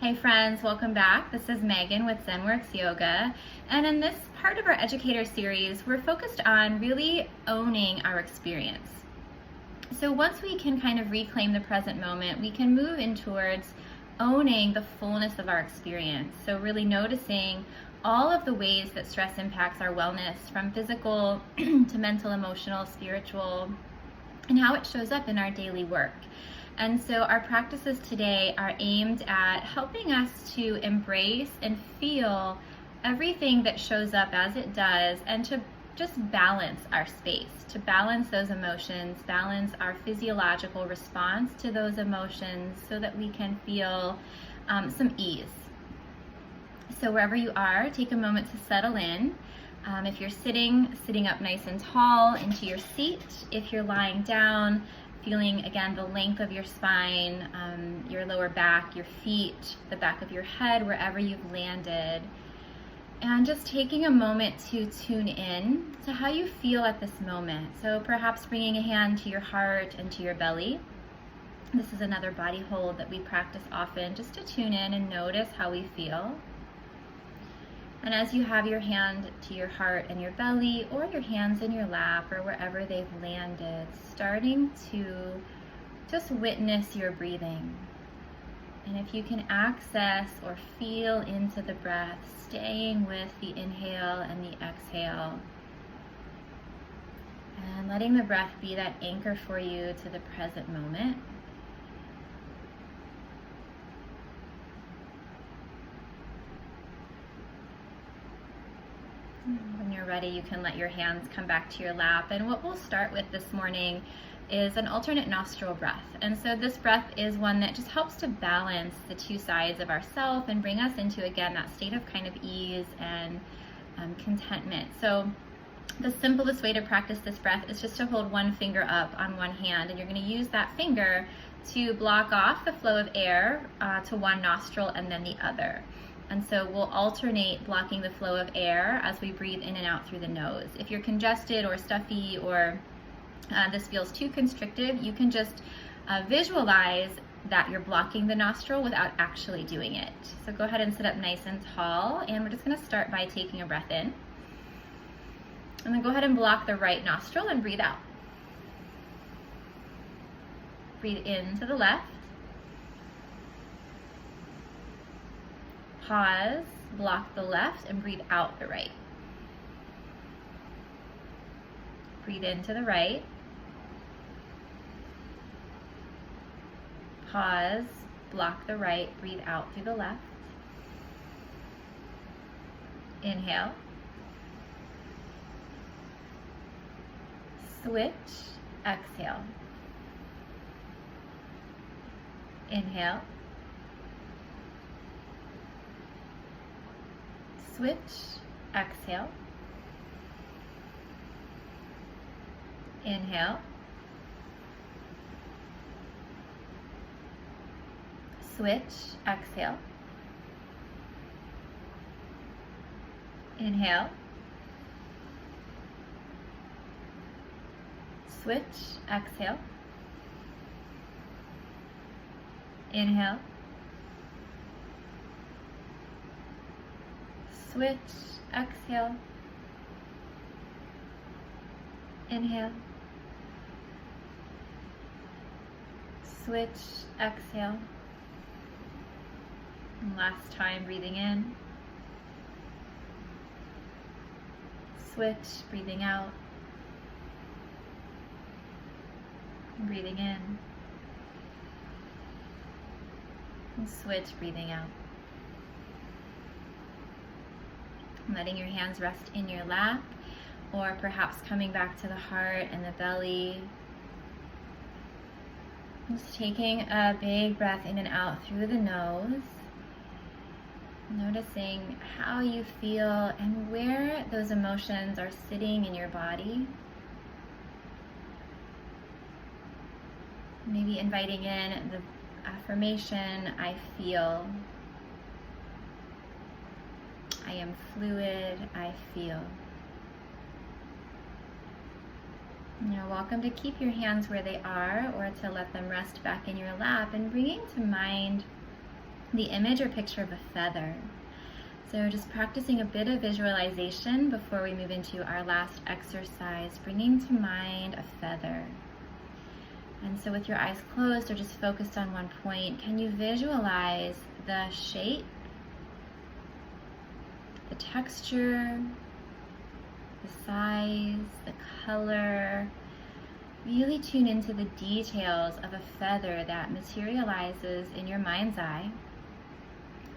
Hey friends, welcome back. This is Megan with ZenWorks Yoga, and in this part of our Educator series, we're focused on really owning our experience. So once we can kind of reclaim the present moment, we can move in towards owning the fullness of our experience. So really noticing all of the ways that stress impacts our wellness, from physical to mental, emotional, spiritual, and how it shows up in our daily work. And so our practices today are aimed at helping us to embrace and feel everything that shows up as it does, and to just balance our space, to balance those emotions, balance our physiological response to those emotions so that we can feel some ease. So wherever you are, take a moment to settle in. If you're sitting up nice and tall into your seat. If you're lying down, feeling again the length of your spine, your lower back, your feet, the back of your head, wherever you've landed. And just taking a moment to tune in to how you feel at this moment. So perhaps bringing a hand to your heart and to your belly. This is another body hold that we practice often, just to tune in and notice how we feel. And as you have your hand to your heart and your belly, or your hands in your lap, or wherever they've landed, starting to just witness your breathing. And if you can access or feel into the breath, staying with the inhale and the exhale, and letting the breath be that anchor for you to the present moment. When you're ready, you can let your hands come back to your lap. And what we'll start with this morning is an alternate nostril breath. And so this breath is one that just helps to balance the two sides of ourself and bring us into, again, that state of kind of ease and contentment. So the simplest way to practice this breath is just to hold one finger up on one hand, and you're going to use that finger to block off the flow of air to one nostril and then the other. And so we'll alternate blocking the flow of air as we breathe in and out through the nose. If you're congested or stuffy, or this feels too constrictive, you can just visualize that you're blocking the nostril without actually doing it. So go ahead and sit up nice and tall, and we're just going to start by taking a breath in. And then go ahead and block the right nostril and breathe out. Breathe in to the left. Pause, block the left, and breathe out the right. Breathe into the right. Pause, block the right, breathe out through the left. Inhale. Switch, exhale. Inhale. Switch, exhale. Inhale. Switch, exhale. Inhale. Switch, exhale. Inhale. Switch, exhale. Inhale. Switch, exhale. And last time, breathing in. Switch, breathing out. Breathing in. And switch, breathing out. Letting your hands rest in your lap, or perhaps coming back to the heart and the belly. Just taking a big breath in and out through the nose. Noticing how you feel and where those emotions are sitting in your body. Maybe inviting in the affirmation, I feel. I am fluid, I feel. You're welcome to keep your hands where they are, or to let them rest back in your lap, and bringing to mind the image or picture of a feather. So just practicing a bit of visualization before we move into our last exercise, bringing to mind a feather. And so with your eyes closed or just focused on one point, can you visualize the shape, the texture, the size, the color? Really tune into the details of a feather that materializes in your mind's eye.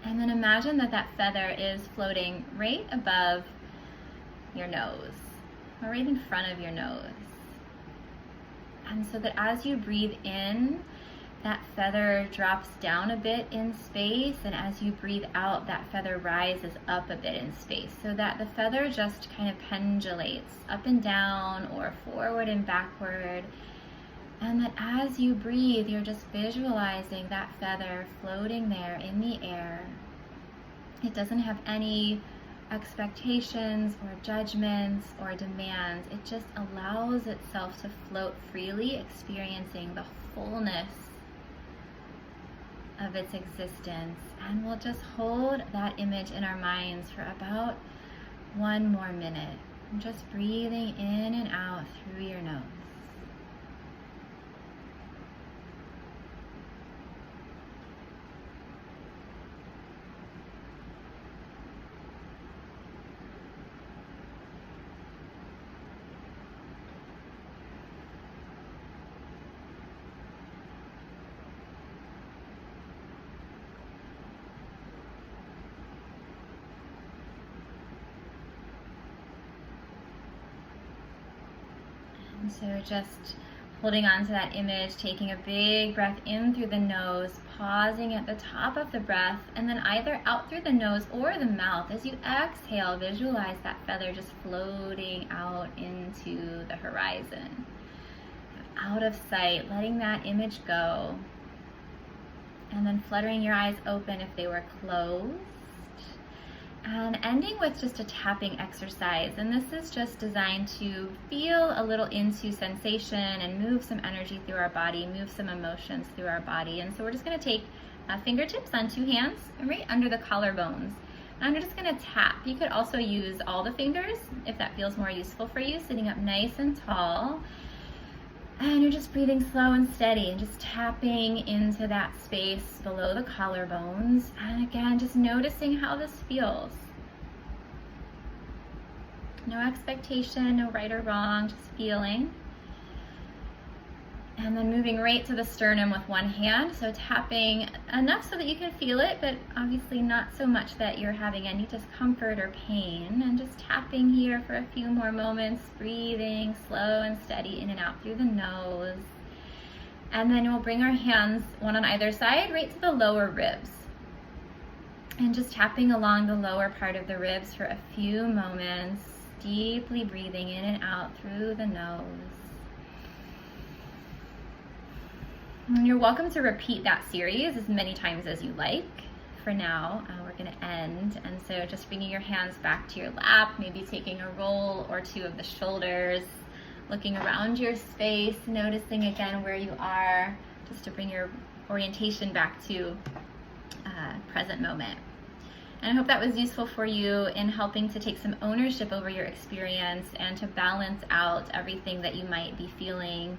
And then imagine that that feather is floating right above your nose, or right in front of your nose. And so that as you breathe in, that feather drops down a bit in space, and as you breathe out, that feather rises up a bit in space, so that the feather just kind of pendulates up and down or forward and backward. And that as you breathe, you're just visualizing that feather floating there in the air. It doesn't have any expectations or judgments or demands. It just allows itself to float freely, experiencing the fullness of its existence. And we'll just hold that image in our minds for about 1 more minute. And just breathing in and out through your nose. And so just holding on to that image, taking a big breath in through the nose, pausing at the top of the breath, and then either out through the nose or the mouth. As you exhale, visualize that feather just floating out into the horizon. Out of sight, letting that image go. And then fluttering your eyes open if they were closed. And ending with just a tapping exercise. And this is just designed to feel a little into sensation and move some energy through our body, move some emotions through our body. And so we're just going to take fingertips on 2 hands right under the collarbones. And I'm just going to tap. You could also use all the fingers if that feels more useful for you, sitting up nice and tall. And you're just breathing slow and steady and just tapping into that space below the collarbones. And again, just noticing how this feels. No expectation, no right or wrong, just feeling. And then moving right to the sternum with one hand. So tapping enough so that you can feel it, but obviously not so much that you're having any discomfort or pain. And just tapping here for a few more moments, breathing slow and steady in and out through the nose. And then we'll bring our hands, one on either side, right to the lower ribs. And just tapping along the lower part of the ribs for a few moments, deeply breathing in and out through the nose. And you're welcome to repeat that series as many times as you like. For now, we're going to end. And so just bringing your hands back to your lap, maybe taking a roll or 2 of the shoulders, looking around your space, noticing again where you are, just to bring your orientation back to present moment. And I hope that was useful for you in helping to take some ownership over your experience and to balance out everything that you might be feeling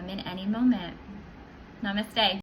in any moment. Namaste.